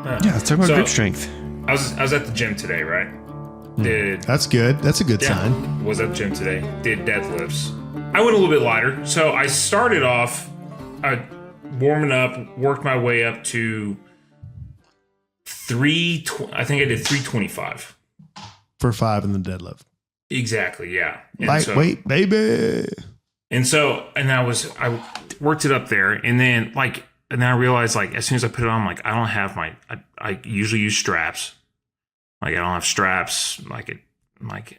Yeah, let's talk about grip strength. I was at the gym today, right? That's good. That's a good sign. Was at the gym today. Did deadlifts. I went a little bit lighter. So I started off warming up, worked my way up to I think I did 325. For 5 in the deadlift. Exactly, yeah. And Lightweight, baby. And I worked it up there, and then I realized as soon as I put it on, I don't have I usually use straps. I don't have straps.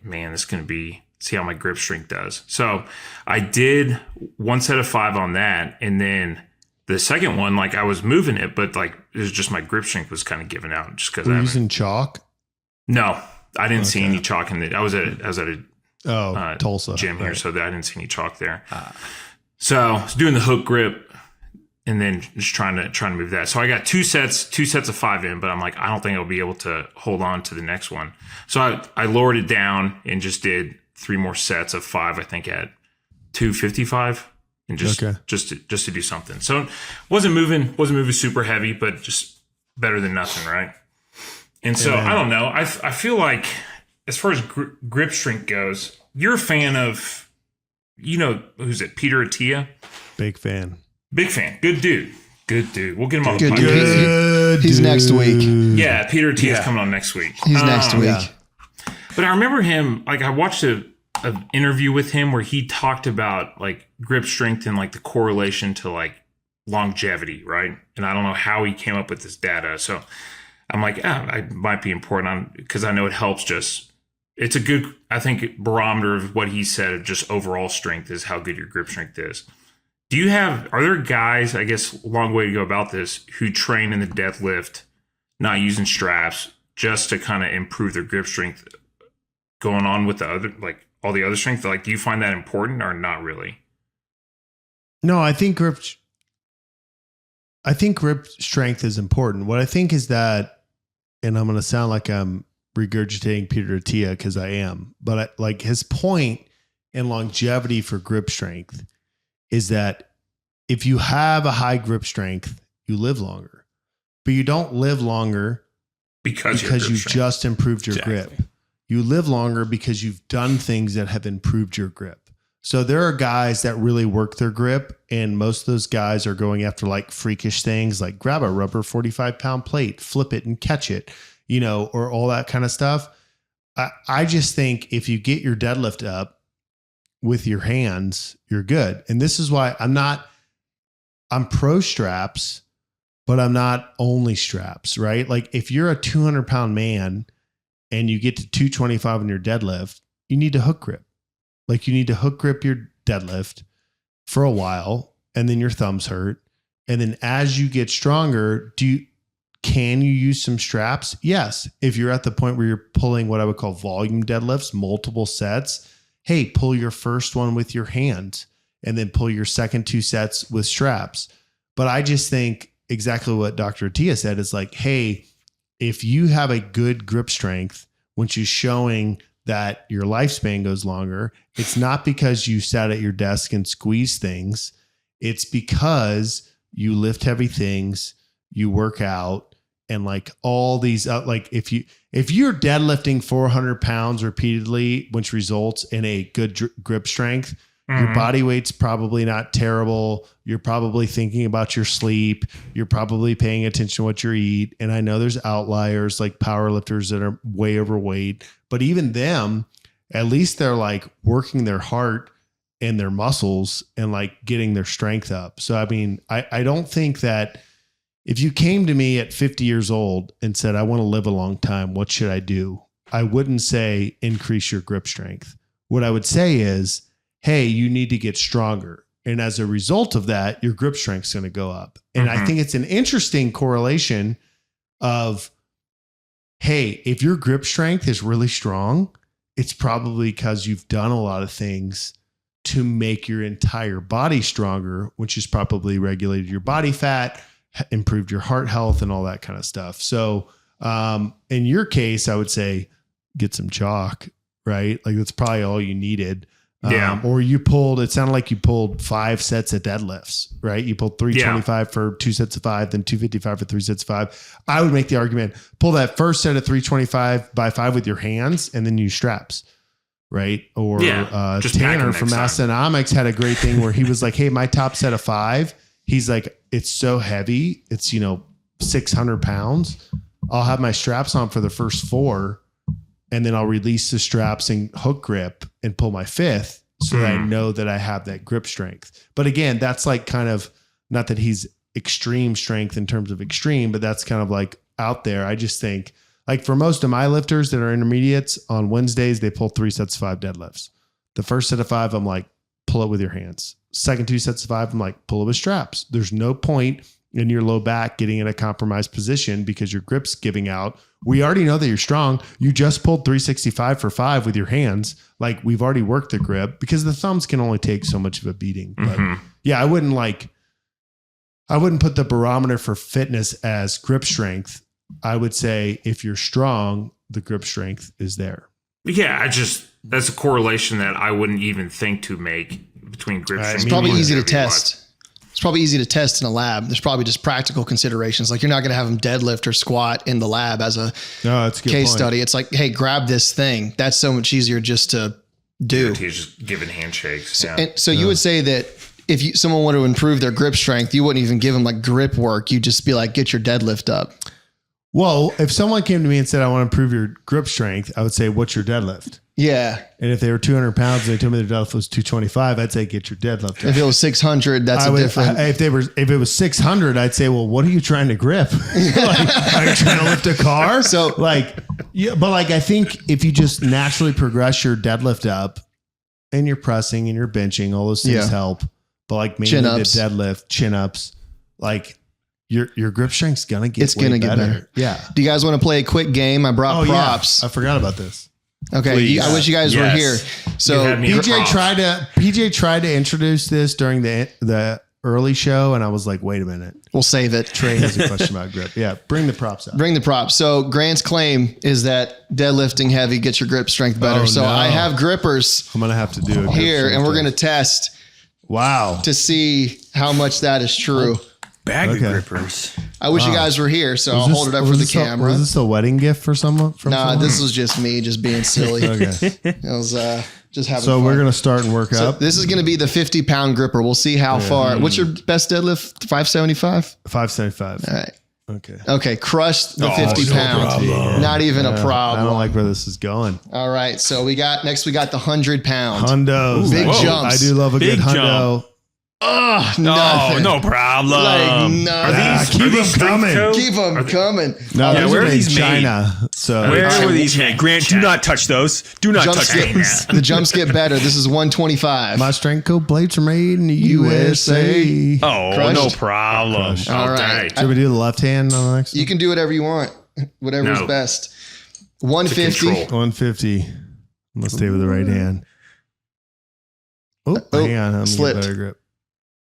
Man, this is going to see how my grip strength does. So I did one set of 5 on that. And then the second one, I was moving it, but it was just my grip strength was kind of giving out just because I was using chalk. No, I didn't see any chalk in it. I was at a Tulsa gym here, so I didn't see any chalk there. So I was doing the hook grip and then just trying to move that. So I got two sets of 5 in, but I'm I don't think I'll be able to hold on to the next one. So I lowered it down and just did 3 more sets of 5, I think at 255 and just to do something. So wasn't moving super heavy, but just better than nothing, right? And so I don't know. I feel like as far as grip strength goes, you're a fan of, who's it? Peter Attia? Big fan. Good dude. We'll get him on the podcast. Dude. He's next week. Yeah, Peter Attia's coming on next week. He's next week. Yeah. But I remember him, I watched an interview with him where he talked about grip strength and the correlation to longevity, right? And I don't know how he came up with this data. So I'm it might be important because I know it helps it's a good, I think, barometer of what he said of just overall strength is how good your grip strength is. Are there guys, I guess, a long way to go about this, who train in the deadlift, not using straps, just to kind of improve their grip strength going on with the other, all the other strength? Do you find that important or not really? No, I think grip strength is important. What I think is that, and I'm going to sound like I'm regurgitating Peter Attia because I am, but his point in longevity for grip strength is that if you have a high grip strength, you live longer, but you don't live longer because you just improved your grip. You live longer because you've done things that have improved your grip. So there are guys that really work their grip, and most of those guys are going after freakish things like grab a rubber 45-pound plate, flip it and catch it, or all that kind of stuff. I just think if you get your deadlift up with your hands, you're good. And this is why I'm pro straps, but I'm not only straps, right? If you're a 200-pound man and you get to 225 in your deadlift, you need to hook grip. You need to hook grip your deadlift for a while, and then your thumbs hurt. And then as you get stronger, can you use some straps? Yes. If you're at the point where you're pulling what I would call volume deadlifts, multiple sets, hey, pull your first one with your hand and then pull your second 2 sets with straps. But I just think exactly what Dr. Attia said is hey, if you have a good grip strength, which is showing that your lifespan goes longer, it's not because you sat at your desk and squeeze things. It's because you lift heavy things, you work out, and all these, if you're deadlifting 400 pounds repeatedly, which results in a good grip strength, your body weight's probably not terrible. You're probably thinking about your sleep. You're probably paying attention to what you eat. And I know there's outliers like powerlifters that are way overweight, but even them, at least they're working their heart and their muscles and getting their strength up. So, I mean, I don't think that if you came to me at 50 years old and said, I want to live a long time, what should I do? I wouldn't say increase your grip strength. What I would say is, hey, you need to get stronger. And as a result of that, your grip strength is going to go up. And I think it's an interesting correlation of, hey, if your grip strength is really strong, it's probably because you've done a lot of things to make your entire body stronger, which has probably regulated your body fat, improved your heart health, and all that kind of stuff. So in your case, I would say get some chalk, right? That's probably all you needed. Or it sounded like you pulled 5 sets of deadlifts, right? You pulled 325 for 2 sets of 5, then 255 for 3 sets of 5. I would make the argument, pull that first set of 325 by 5 with your hands and then use straps, right? Or Tanner from Massonomics had a great thing where he was like, hey, my top set of 5, he's like, it's so heavy. It's, 600 pounds. I'll have my straps on for the first 4. And then I'll release the straps and hook grip and pull my 5th so that I know that I have that grip strength. But again, that's like kind of, not that he's extreme strength in terms of extreme, but that's kind of like out there. I just think like for most of my lifters that are intermediates on Wednesdays, they pull 3 sets of 5 deadlifts. The first set of 5, I'm like, pull it with your hands. Second 2 sets of 5, I'm like, pull it with straps. There's no point in your low back getting in a compromised position because your grip's giving out. We already know that you're strong. You just pulled 365 for 5 with your hands. Like we've already worked the grip because the thumbs can only take so much of a beating. But yeah, I wouldn't put the barometer for fitness as grip strength. I would say if you're strong, the grip strength is there. Yeah, that's a correlation that I wouldn't even think to make between grip strength. It's probably easy to test. It's probably easy to test in a lab. There's probably just practical considerations. Like you're not going to have them deadlift or squat in the lab as a case study. It's like, hey, grab this thing. That's so much easier just to do. He's just giving handshakes. So you would say that if someone wanted to improve their grip strength, you wouldn't even give them like grip work. You'd just be like, get your deadlift up. Well, if someone came to me and said, I want to improve your grip strength, I would say, what's your deadlift? Yeah. And if they were 200 pounds and they told me their deadlift was 225, I'd say, get your deadlift up. If it was 600, that's different. If it was 600, I'd say, well, what are you trying to grip? Like, are you trying to lift a car? So I think if you just naturally progress your deadlift up and you're pressing and you're benching, all those things help. But like mainly the deadlift, chin ups, like your grip strength's gonna get better. Yeah. Do you guys want to play a quick game? I brought props. Yeah. I forgot about this. Okay. I wish you guys were here. So PJ tried to introduce this during the early show, and I was like, wait a minute. We'll save it. Trey has a question about grip. Yeah. Bring the props out. Bring the props. So Grant's claim is that deadlifting heavy gets your grip strength better. I have grippers. I'm gonna have to do it here, and we're gonna test. Wow. To see how much that is true. Bag of grippers. I wish you guys were here, so I'll hold it up for the camera. Was this a wedding gift for someone? This was just me just being silly. Okay. It was just having fun. We're going to start and work up. This is going to be the 50-pound gripper. We'll see how far. What's your best deadlift? 575? 575. All right. Okay. Crushed the 50 pounds. Not even a problem. I don't like where this is going. All right. So we got the 100 pound. Hundos. Big jumps. I do love a good hundo. Oh, no problem. Like nothing. Keep them coming. Keep them coming. No, where are these China. So where are these made? Grant, do not touch those. Do not touch those. The jumps get better. This is 125. My Strength Coach plates are made in the USA. Oh, Crushed? No problem. All right. Should we do the left hand on the next one? You can do whatever you want. Whatever's best. 150. 150. I'm going to stay with the right hand. Hang on. I'm going to get better grip.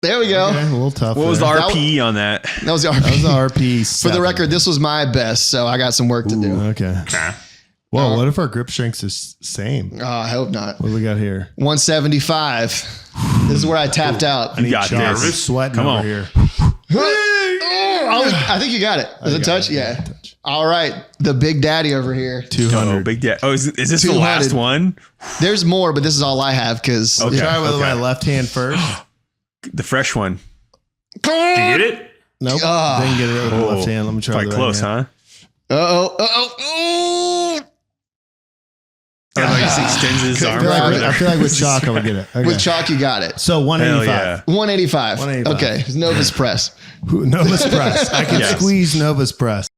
There we go. Okay, a little tough. What was the RP on that? That was the RP. That was the RP. For the record, this was my best, so I got some work to do. Okay. Well, what if our grip strength is same? I hope not. What do we got here? 175. This is where I tapped out. You got this. Sweating over here. I think you got it. Is it touch? Yeah. All right. The big daddy over here. 200. Big daddy. Oh, is this the last one? There's more, but this is all I have because. Okay. Try with my left hand first. The fresh one. Did you get it? Nope. Didn't get it with the left hand. Let me try. Quite close, huh? Oh. He extends his arm. I feel like with chalk, I would get it. Okay. With chalk, you got it. So 185. 185. Okay. Nova's press. Nova's press. I can squeeze Nova's press.